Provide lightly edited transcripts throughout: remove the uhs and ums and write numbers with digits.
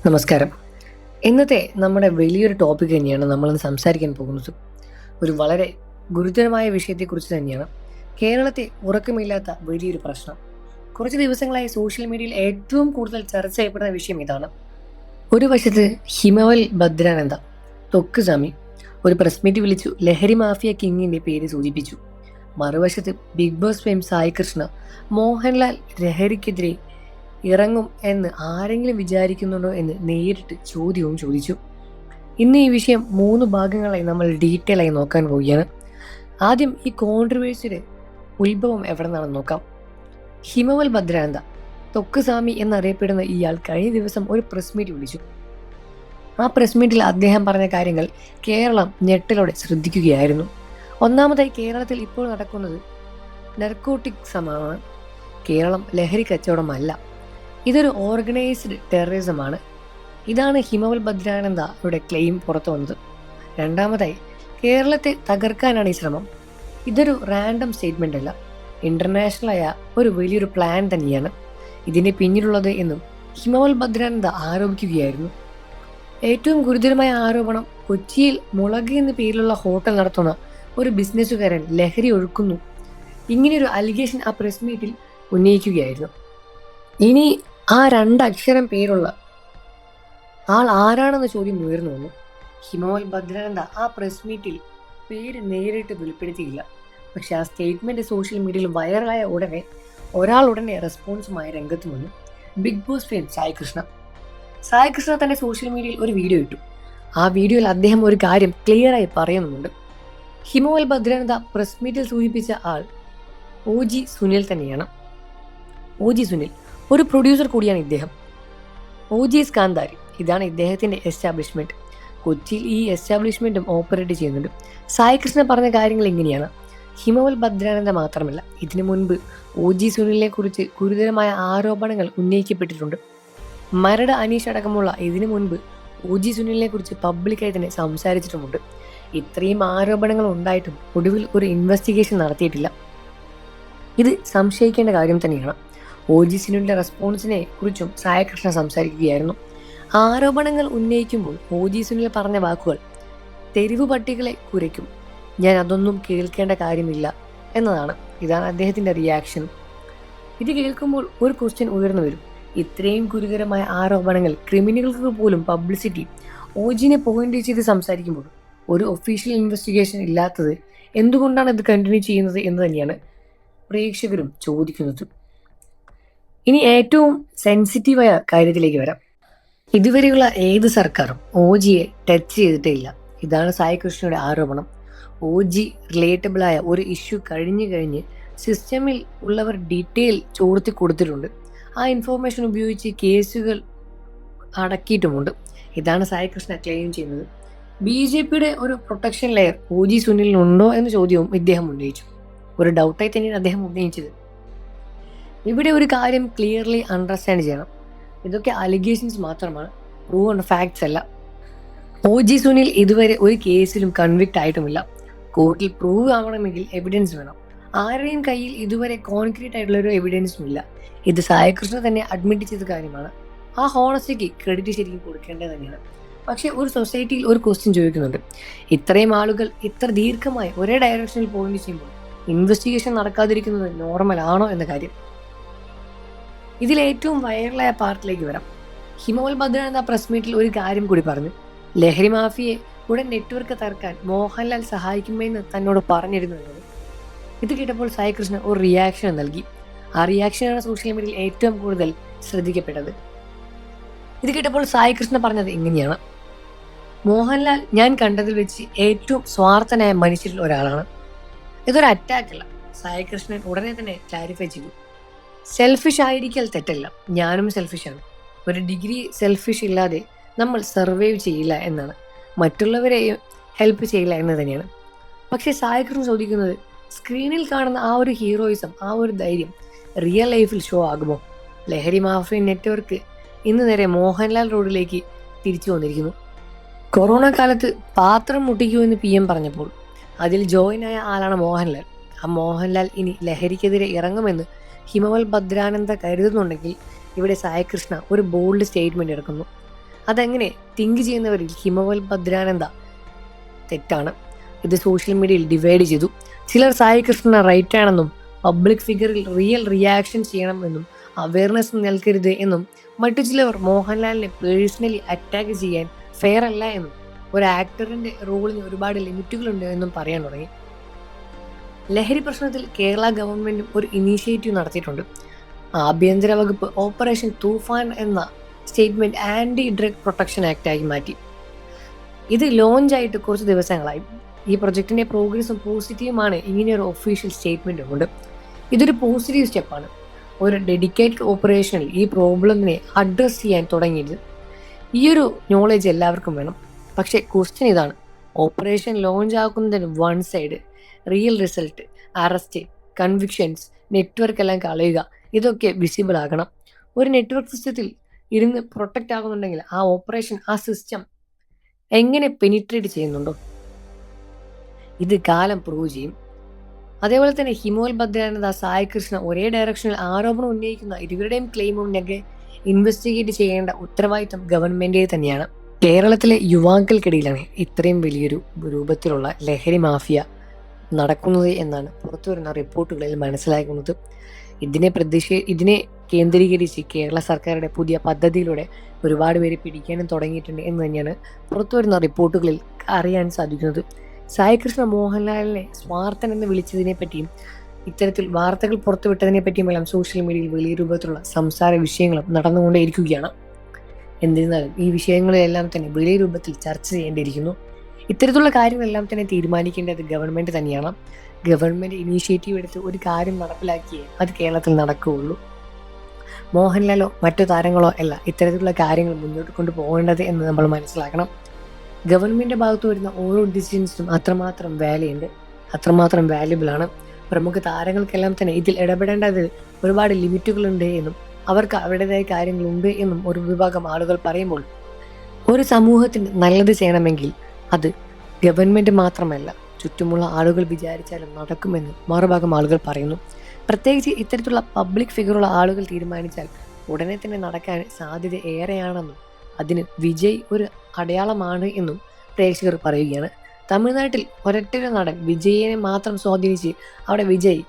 നമസ്കാരം. ഇന്നത്തെ നമ്മുടെ വലിയൊരു ടോപ്പിക് തന്നെയാണ് നമ്മളിന്ന് സംസാരിക്കാൻ പോകുന്നത്. ഒരു വളരെ ഗുരുതരമായ വിഷയത്തെക്കുറിച്ച് തന്നെയാണ്. കേരളത്തെ ഉറക്കമില്ലാത്ത വലിയൊരു പ്രശ്നം. കുറച്ച് ദിവസങ്ങളായി സോഷ്യൽ മീഡിയയിൽ ഏറ്റവും കൂടുതൽ ചർച്ച ചെയ്യപ്പെടുന്ന വിഷയം ഇതാണ്. ഒരു വശത്ത് ഹിമവൽ ഭദ്രാനന്ദ, ത്വക്ക് സ്വാമി ഒരു പ്രസ് മീറ്റ് വിളിച്ചു ലഹരി മാഫിയ കിങ്ങിന്റെ പേര് സൂചിപ്പിച്ചു. മറുവശത്ത് big boss fame Sai Krishna Mohanlal ലഹരിക്കെതിരെ ഇറങ്ങും എന്ന് ആരെങ്കിലും വിചാരിക്കുന്നുണ്ടോ എന്ന് നേരിട്ട് ചോദ്യവും ചോദിച്ചു. ഇന്ന് ഈ വിഷയം 3 ഭാഗങ്ങളായി നമ്മൾ ഡീറ്റെയിൽ ആയി നോക്കാൻ പോവുകയാണ്. ആദ്യം ഈ കോൺട്രവേഴ്സിയുടെ ഉത്ഭവം എവിടെ നിന്നാണെന്ന് നോക്കാം. ഹിമവൽ ഭദ്രാനന്ദ, ത്വക്ക് സ്വാമി എന്നറിയപ്പെടുന്ന ഇയാൾ കഴിഞ്ഞ ദിവസം ഒരു പ്രസ് മീറ്റ് വിളിച്ചു. ആ പ്രസ് മീറ്റിൽ അദ്ദേഹം പറഞ്ഞ കാര്യങ്ങൾ കേരളം ഞെട്ടലോടെ ശ്രദ്ധിക്കുകയായിരുന്നു. ഒന്നാമതായി, കേരളത്തിൽ ഇപ്പോൾ നടക്കുന്നത് നർക്കോട്ടിക്സമാണ്. കേരളം ലഹരി കച്ചവടമല്ല, ഇതൊരു ഓർഗനൈസ്ഡ് ടെററിസമാണ്. ഇതാണ് ഹിമവൽ ഭദ്രാനന്ദയുടെ ക്ലെയിം പുറത്തു വന്നത്. രണ്ടാമതായി, കേരളത്തെ തകർക്കാനാണ് ഈ ശ്രമം. ഇതൊരു റാൻഡം സ്റ്റേറ്റ്മെന്റ് അല്ല, ഇന്റർനാഷണലായ ഒരു വലിയൊരു പ്ലാൻ തന്നെയാണ് ഇതിന് പിന്നിലുള്ളത് എന്നും ഹിമവൽ ഭദ്രാനന്ദ ആരോപിക്കുകയായിരുന്നു. ഏറ്റവും ഗുരുതരമായ ആരോപണം, കൊച്ചിയിൽ മുളക് എന്ന പേരിലുള്ള ഹോട്ടൽ നടത്തുന്ന ഒരു ബിസിനസ്സുകാരൻ ലഹരി ഒഴുക്കുന്നു. ഇങ്ങനെയൊരു അലിഗേഷൻ ആ പ്രസ് മീറ്റിൽ ഉന്നയിക്കുകയായിരുന്നു. ഇനി ആ 2 അക്ഷരം പേരുള്ള ആൾ ആരാണെന്ന ചോദ്യം ഉയർന്നു വന്നു. ഹിമവൽ ഭദ്രാനന്ദ ആ പ്രസ് മീറ്റിൽ പേര് നേരിട്ട് വെളിപ്പെടുത്തിയില്ല. പക്ഷെ ആ സ്റ്റേറ്റ്മെന്റ് സോഷ്യൽ മീഡിയയിൽ വൈറലായ ഉടനെ റെസ്പോൺസുമായി രംഗത്ത് വന്നു. Big boss fame Sai Krishna തന്നെ സോഷ്യൽ മീഡിയയിൽ ഒരു വീഡിയോ ഇട്ടു. ആ വീഡിയോയിൽ അദ്ദേഹം ഒരു കാര്യം ക്ലിയറായി പറയുന്നുമുണ്ട്. ഹിമവൽ ഭദ്രാനന്ദ പ്രസ് മീറ്റിൽ സൂചിപ്പിച്ച ആൾ OG സുനിൽ തന്നെയാണ്. OG സുനിൽ ഒരു പ്രൊഡ്യൂസർ കൂടിയാണ് ഇദ്ദേഹം. OG's കാന്താരി, ഇതാണ് ഇദ്ദേഹത്തിന്റെ എസ്റ്റാബ്ലിഷ്മെന്റ്. കൊച്ചിയിൽ ഈ എസ്റ്റാബ്ലിഷ്മെന്റും ഓപ്പറേറ്റ് ചെയ്യുന്നുണ്ട്. സായി കൃഷ്ണ പറഞ്ഞ കാര്യങ്ങൾ ഇങ്ങനെയാണ്. ഹിമവൽ ഭദ്രാനന്ദ മാത്രമല്ല, ഇതിനു മുൻപ് OG സുനിലിനെ കുറിച്ച് ഗുരുതരമായ ആരോപണങ്ങൾ ഉന്നയിക്കപ്പെട്ടിട്ടുണ്ട്. മരട് അനീഷ് അടക്കമുള്ള ഇതിനു മുൻപ് OG സുനിലിനെ കുറിച്ച് പബ്ലിക്കായി തന്നെ സംസാരിച്ചിട്ടുമുണ്ട്. ഇത്രയും ആരോപണങ്ങൾ ഉണ്ടായിട്ടും ഒടുവിൽ ഒരു ഇൻവെസ്റ്റിഗേഷൻ നടത്തിയിട്ടില്ല. ഇത് സംശയിക്കേണ്ട കാര്യം തന്നെയാണ്. OG സുനിലിന്റെ റെസ്പോൺസിനെ കുറിച്ചും സായി കൃഷ്ണ സംസാരിക്കുകയായിരുന്നു. ആരോപണങ്ങൾ ഉന്നയിക്കുമ്പോൾ OG സുനിൽ പറഞ്ഞ വാക്കുകൾ, തെരുവ് പട്ടികളെ കുരയ്ക്കും, ഞാൻ അതൊന്നും കേൾക്കേണ്ട കാര്യമില്ല എന്നതാണ്. ഇതാണ് അദ്ദേഹത്തിന്റെ റിയാക്ഷൻ. ഇത് കേൾക്കുമ്പോൾ ഒരു ക്വസ്റ്റ്യൻ ഉയർന്നു വരും. ഇത്രയും ഗുരുതരമായ ആരോപണങ്ങൾ, ക്രിമിനലുകൾക്ക് പോലും പബ്ലിസിറ്റി, OGനെ പോയിന്റ് ചെയ്ത് സംസാരിക്കുമ്പോൾ ഒരു ഒഫീഷ്യൽ ഇൻവെസ്റ്റിഗേഷൻ ഇല്ലാത്തത് എന്തുകൊണ്ടാണ് ഇത് കണ്ടിന്യൂ ചെയ്യുന്നത് എന്ന് തന്നെയാണ് പ്രേക്ഷകരും ചോദിക്കുന്നത്. ഇനി ഏറ്റവും സെൻസിറ്റീവായ കാര്യത്തിലേക്ക് വരാം. ഇതുവരെയുള്ള ഏത് സർക്കാരും OGയെ ടച്ച് ചെയ്തിട്ടേ ഇല്ല. ഇതാണ് സായി കൃഷ്ണയുടെ ആരോപണം. OG റിലേറ്റബിളായ ഒരു ഇഷ്യൂ കഴിഞ്ഞ് സിസ്റ്റമിൽ ഉള്ളവർ ഡീറ്റെയിൽ ചോർത്തി കൊടുത്തിട്ടുണ്ട്. ആ ഇൻഫോർമേഷൻ ഉപയോഗിച്ച് കേസുകൾ അടക്കിയിട്ടുമുണ്ട്. ഇതാണ് സായി കൃഷ്ണ ക്ലെയിം ചെയ്യുന്നത്. BJPയുടെ ഒരു പ്രൊട്ടക്ഷൻ ലെയർ OG സുനിലിനുണ്ടോ എന്ന ചോദ്യവും ഇദ്ദേഹം ഉന്നയിച്ചു. ഒരു ഡൗട്ടായി തന്നെയാണ് അദ്ദേഹം ഉന്നയിച്ചത്. ഇവിടെ ഒരു കാര്യം ക്ലിയർലി അണ്ടർസ്റ്റാൻഡ് ചെയ്യണം. ഇതൊക്കെ അലിഗേഷൻസ് മാത്രമാണ്, പ്രൂവ് ഫാക്ട്സ് അല്ല. OG സുനിൽ ഇതുവരെ ഒരു കേസിലും കൺവിക്റ്റ് ആയിട്ടുമില്ല. കോർട്ടിൽ പ്രൂവ് ആവണമെങ്കിൽ എവിഡൻസ് വേണം. ആരുടെയും കയ്യിൽ ഇതുവരെ കോൺക്രീറ്റ് ആയിട്ടുള്ള ഒരു എവിഡൻസും ഇല്ല. ഇത് സായി കൃഷ്ണ തന്നെ അഡ്മിറ്റ് ചെയ്ത കാര്യമാണ്. ആ ഹോണസ്റ്റിക്ക് ക്രെഡിറ്റ് ശരിക്കും കൊടുക്കേണ്ടത് തന്നെയാണ്. പക്ഷേ ഒരു സൊസൈറ്റിയിൽ ഒരു ക്വസ്റ്റ്യൻ ചോദിക്കുന്നുണ്ട്. ഇത്രയും ആളുകൾ ഇത്ര ദീർഘമായി ഒരേ ഡയറക്ഷനിൽ പോയിന്റ് ചെയ്യുമ്പോൾ ഇൻവെസ്റ്റിഗേഷൻ നടക്കാതിരിക്കുന്നത് നോർമൽ ആണോ എന്ന കാര്യം. ഇതിൽ ഏറ്റവും വൈറലായ പാർട്ടിലേക്ക് വരാം. ഹിമവൽ ഭദ്രാനന്ദ പ്രസ് മീറ്റിൽ ഒരു കാര്യം കൂടി പറഞ്ഞു. ലഹരി മാഫിയെ ഉടൻ നെറ്റ്വർക്ക് തകർക്കാൻ മോഹൻലാൽ സഹായിക്കുമെന്ന് തന്നോട് പറഞ്ഞിരുന്നു എന്നത്. ഇത് കേട്ടപ്പോൾ സായി കൃഷ്ണ ഒരു റിയാക്ഷൻ നൽകി. ആ റിയാക്ഷനാണ് സോഷ്യൽ മീഡിയയിൽ ഏറ്റവും കൂടുതൽ ശ്രദ്ധിക്കപ്പെട്ടത്. ഇത് കേട്ടപ്പോൾ സായി കൃഷ്ണ പറഞ്ഞത് ഇങ്ങനെയാണ്: മോഹൻലാൽ ഞാൻ കണ്ടതിൽ വെച്ച് ഏറ്റവും സ്വാർത്ഥനായ മനുഷ്യരിൽ ഒരാളാണ്. ഇതൊരു അറ്റാക്ക് അല്ല. സായി കൃഷ്ണൻ ഉടനെ തന്നെ ക്ലാരിഫൈ ചെയ്തു. സെൽഫിഷ് ആയിരിക്കൽ തെറ്റല്ല, ഞാനും സെൽഫിഷാണ്. ഒരു ഡിഗ്രി സെൽഫിഷ് ഇല്ലാതെ നമ്മൾ സർവൈവ് ചെയ്യില്ല എന്നാണ്, മറ്റുള്ളവരെ ഹെൽപ്പ് ചെയ്യില്ല എന്ന് തന്നെയാണ്. പക്ഷേ സായി കൃഷ്ണൻ ചോദിക്കുന്നത്, സ്ക്രീനിൽ കാണുന്ന ആ ഒരു ഹീറോയിസം, ആ ഒരു ധൈര്യം റിയൽ ലൈഫിൽ ഷോ ആകുമോ? ലഹരി മാഫിയ നെറ്റ്വർക്ക് ഇന്ന് നേരെ മോഹൻലാൽ റോഡിലേക്ക് തിരിച്ചു വന്നിരിക്കുന്നു. കൊറോണ കാലത്ത് പാത്രം മുട്ടിക്കൂ എന്ന് PM പറഞ്ഞപ്പോൾ അതിൽ ജോയിൻ ആയ ആളാണ് മോഹൻലാൽ. ആ മോഹൻലാൽ ഇനി ലഹരിക്കെതിരെ ഇറങ്ങുമെന്ന് ഹിമവൽ ഭദ്രാനന്ദ കരുതുന്നുണ്ടെങ്കിൽ ഇവിടെ സായി കൃഷ്ണ ഒരു ബോൾഡ് സ്റ്റേറ്റ്മെന്റ് ഇറക്കുന്നു. അതങ്ങനെ തിങ്ക് ചെയ്യുന്നവരിൽ ഹിമവൽ ഭദ്രാനന്ദ തെറ്റാണ്. ഇത് സോഷ്യൽ മീഡിയയിൽ ഡിവൈഡ് ചെയ്തു. ചിലർ സായി കൃഷ്ണ റൈറ്റ് ആണെന്നും പബ്ലിക് ഫിഗറിൽ റിയൽ റിയാക്ഷൻ ചെയ്യണമെന്നും അവയർനെസ് നൽകരുത് എന്നും മറ്റു ചിലർ മോഹൻലാലിനെ പേഴ്സണലി അറ്റാക്ക് ചെയ്യാൻ ഫെയർ അല്ല എന്നും ഒരു ആക്ടറിന്റെ റോളിന് ഒരുപാട് ലിമിറ്റുകളുണ്ട് എന്നും പറയാൻ തുടങ്ങി. ലഹരി പ്രശ്നത്തിൽ കേരള ഗവൺമെന്റും ഒരു ഇനീഷ്യേറ്റീവ് നടത്തിയിട്ടുണ്ട്. ആഭ്യന്തര വകുപ്പ് ഓപ്പറേഷൻ തൂഫാൻ എന്ന statement anti drug protection act ആക്കി മാറ്റി. ഇത് ലോഞ്ച് ആയിട്ട് കുറച്ച് ദിവസങ്ങളായി. ഈ പ്രൊജക്ടിന്റെ പ്രോഗ്രസും പോസിറ്റീവുമാണ്. ഇങ്ങനെയൊരു ഒഫീഷ്യൽ സ്റ്റേറ്റ്മെന്റും ഉണ്ട്. ഇതൊരു പോസിറ്റീവ് സ്റ്റെപ്പാണ്. ഒരു ഡെഡിക്കേറ്റഡ് ഓപ്പറേഷനിൽ ഈ പ്രോബ്ലമിനെ അഡ്രസ് ചെയ്യാൻ തുടങ്ങിയത്. ഈയൊരു നോളേജ് എല്ലാവർക്കും വേണം. പക്ഷേ ക്വസ്റ്റ്യൻ ഇതാണ്, ഓപ്പറേഷൻ ലോഞ്ച് ആക്കുന്നതിന് one side real result, arrest, convictions, network എല്ലാം കളയുക, ഇതൊക്കെ വിസിബിൾ ആകണം. ഒരു നെറ്റ്വർക്ക് സിസ്റ്റത്തിൽ ഇരുന്ന് പ്രൊട്ടക്റ്റ് ആകുന്നുണ്ടെങ്കിൽ ആ ഓപ്പറേഷൻ, ആ സിസ്റ്റം എങ്ങനെ പെനിട്രേറ്റ് ചെയ്യുന്നുണ്ടോ, ഇത് കാലം പ്രൂവ് ചെയ്യും. അതേപോലെ തന്നെ ഹിമോൽ ഭദ്രാനന്ദ, സായി കൃഷ്ണ ഒരേ ഡയറക്ഷനിൽ ആരോപണം ഉന്നയിക്കുന്ന ഇരുവരുടെയും ക്ലെയിമുണ്ടെങ്കിൽ ഇൻവെസ്റ്റിഗേറ്റ് ചെയ്യേണ്ട ഉത്തരവാദിത്തം ഗവൺമെന്റിൽ തന്നെയാണ്. കേരളത്തിലെ യുവാക്കൾക്കിടയിലാണ് ഇത്രയും വലിയൊരു രൂപത്തിലുള്ള ലഹരി മാഫിയ നടക്കുന്നത് എന്നാണ് പുറത്തുവരുന്ന റിപ്പോർട്ടുകളിൽ മനസ്സിലാക്കുന്നത്. ഇതിനെ കേന്ദ്രീകരിച്ച് കേരള സർക്കാരുടെ പുതിയ പദ്ധതിയിലൂടെ ഒരുപാട് പേര് പിടിക്കാനും തുടങ്ങിയിട്ടുണ്ട് എന്ന് തന്നെയാണ് പുറത്തുവരുന്ന റിപ്പോർട്ടുകളിൽ അറിയാൻ സാധിക്കുന്നത്. സായി കൃഷ്ണ മോഹൻലാലിനെ സ്വാർത്ഥൻ എന്ന് വിളിച്ചതിനെ പറ്റിയും ഇത്തരത്തിൽ വാർത്തകൾ പുറത്തുവിട്ടതിനെ പറ്റിയും എല്ലാം സോഷ്യൽ മീഡിയയിൽ വലിയ രൂപത്തിലുള്ള സംസാര വിഷയങ്ങളും നടന്നുകൊണ്ടേയിരിക്കുകയാണ്. എന്നിരുന്നാലും ഈ വിഷയങ്ങളെല്ലാം തന്നെ വലിയ രൂപത്തിൽ ചർച്ച ചെയ്യേണ്ടിയിരിക്കുന്നു. ഇത്തരത്തിലുള്ള കാര്യങ്ങളെല്ലാം തന്നെ തീരുമാനിക്കേണ്ടത് ഗവൺമെന്റ് തന്നെയാണ്. ഗവൺമെന്റ് ഇനീഷ്യേറ്റീവ് എടുത്ത് ഒരു കാര്യം നടപ്പിലാക്കിയേ അത് കേരളത്തിൽ നടക്കുകയുള്ളൂ. മോഹൻലാലോ മറ്റു താരങ്ങളോ അല്ല ഇത്തരത്തിലുള്ള കാര്യങ്ങൾ മുന്നോട്ട് കൊണ്ടുപോകേണ്ടത് എന്ന് നമ്മൾ മനസ്സിലാക്കണം. ഗവൺമെന്റിന്റെ ഭാഗത്ത് വരുന്ന ഓരോ ഡിസിഷൻസിനും അത്രമാത്രം വാല്യുണ്ട്, അത്രമാത്രം വാല്യുബിൾ ആണ്. പ്രമുഖ താരങ്ങൾക്കെല്ലാം തന്നെ ഇതിൽ ഇടപെടേണ്ടത് ഒരുപാട് ലിമിറ്റുകളുണ്ട് എന്നും അവർക്ക് അവരുടേതായ കാര്യങ്ങളുണ്ട് എന്നും ഒരു വിഭാഗം ആളുകൾ പറയുമ്പോൾ, ഒരു സമൂഹത്തിന് നല്ലത് ചെയ്യണമെങ്കിൽ അത് ഗവൺമെന്റ് മാത്രമല്ല ചുറ്റുമുള്ള ആളുകൾ വിചാരിച്ചാലും നടക്കുമെന്ന് മറുഭാഗം ആളുകൾ പറയുന്നു. പ്രത്യേകിച്ച് ഇത്തരത്തിലുള്ള പബ്ലിക് ഫിഗറുള്ള ആളുകൾ തീരുമാനിച്ചാൽ ഉടനെ തന്നെ നടക്കാൻ സാധ്യത ഏറെയാണെന്നും അതിന് വിജയ് ഒരു അടയാളമാണ് എന്നും പ്രേക്ഷകർ പറയുകയാണ്. തമിഴ്നാട്ടിൽ ഒരൊറ്റൊരു നടൻ വിജയിനെ മാത്രം സ്വാധീനിച്ച് അവിടെ വിജയ്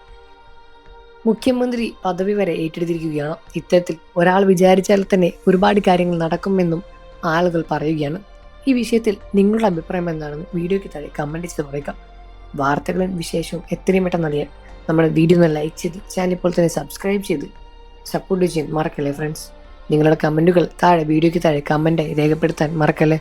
മുഖ്യമന്ത്രി പദവി വരെ ഏറ്റെടുത്തിരിക്കുകയാണ്. ഇത്തരത്തിൽ ഒരാൾ വിചാരിച്ചാൽ തന്നെ ഒരുപാട് കാര്യങ്ങൾ നടക്കുമെന്നും ആളുകൾ പറയുകയാണ്. ഈ വിഷയത്തിൽ നിങ്ങളുടെ അഭിപ്രായം എന്താണെന്ന് വീഡിയോയ്ക്ക് താഴെ കമൻറ്റ് ചെയ്ത് പറയുക. വാർത്തകളും വിശേഷവും എത്രയും പെട്ടെന്ന് അറിയാൻ നമ്മുടെ വീഡിയോ ഒന്ന് ലൈക്ക് ചെയ്ത് ചാനൽ ഇപ്പോൾ തന്നെ സബ്സ്ക്രൈബ് ചെയ്ത് സപ്പോർട്ട് ചെയ്യാൻ മറക്കല്ലേ ഫ്രണ്ട്സ്. നിങ്ങളുടെ കമൻറ്റുകൾ വീഡിയോയ്ക്ക് താഴെ കമൻറ്റായി രേഖപ്പെടുത്താൻ മറക്കല്ലേ.